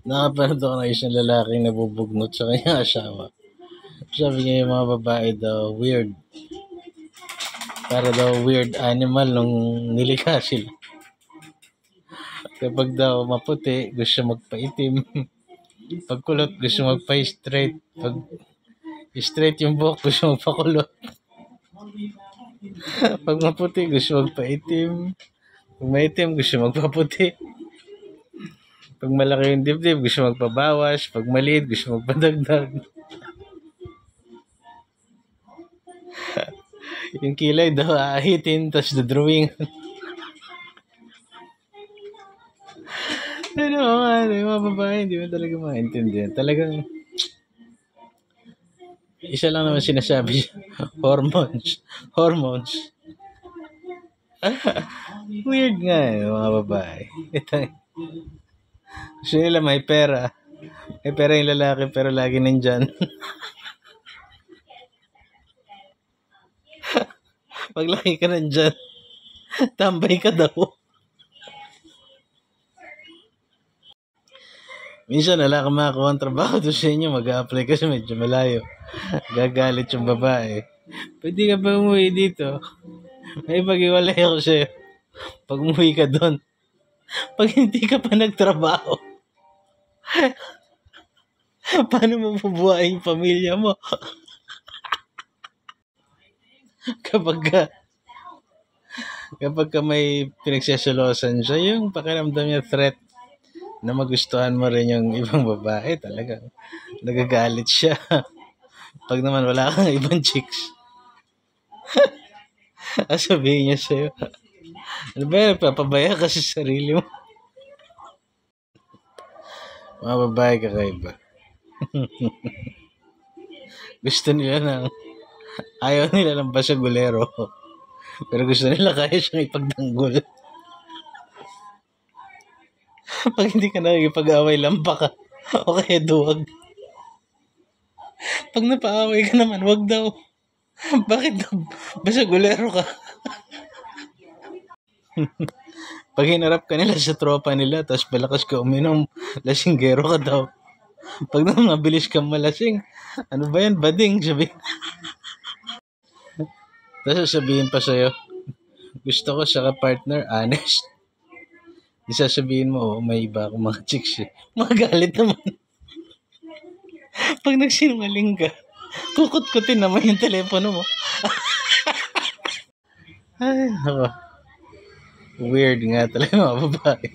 Nakapanood ako ng isang lalaking nabubugnot sa kanyang asawa. Sabi niya yung mga babae daw, weird. Para daw weird animal nung nilikha sila. Kapag daw maputi, gusto magpaitim. Pag kulot, gusto magpa-straight. Pag straight yung buhok, gusto magpakulot. Pag maputi, gusto magpaitim. Pag maitim, gusto magpaputi. Pag malaki yung dibdib, gusto magpabawas. Pag maliit, gusto magpadagdag. Yung kilay daw aahitin, tapos drawing. Ano, yung mga babae, hindi mo talaga maintindihan. Talagang, isa lang naman sinasabi, hormones. Hormones. Weird nga mga babae. Gusto nila may pera. May pera yung lalaki, pero lagi nandyan. Pag laki ka nandyan, tambay ka daw. Minsan, wala ka makakuha ang trabaho doon sa inyo, mag-a-apply kasi medyo malayo. Gagalit yung babae. Pwede ka ba umuwi dito? May pag-iwalay ako sa'yo. Pag umuwi ka doon, pag hindi ka pa nagtrabaho, paano mo bubuhayin yung pamilya mo? kapag ka may pinagsasalosan siya, yung pakiramdam niya threat na magustuhan mo rin yung ibang babae, talagang nagagalit siya. Pag naman wala kang ibang chicks, sabihin niya sa'yo, ano ba yan, papabaya ka sa sarili mo. Mga babae kakaiba. Gusto nila ayaw nila ng basagulero. Pero gusto nila kaya siyang ipagtanggol. Pag hindi ka nakikipag-away, lampa ka. O kaya duwag. Pag napaaway ka naman, wag daw. Bakit daw? Basagulero ka. Pag hinarap ka nila sa tropa nila, tapos balakas ka uminom, lasinggero ka daw. Pag naman mabilis kang malasing, ano ba yan? Bading, sabihin. Tapos sabihin pa sa'yo, gusto ko sa partner, honest. Isasabihin mo, oh, may iba akong mga chicks eh. Magalit naman. Pag nagsinungaling ka, kukut-kutin naman yung telepono mo. Ay, ako. Weird nga talaga mga babae.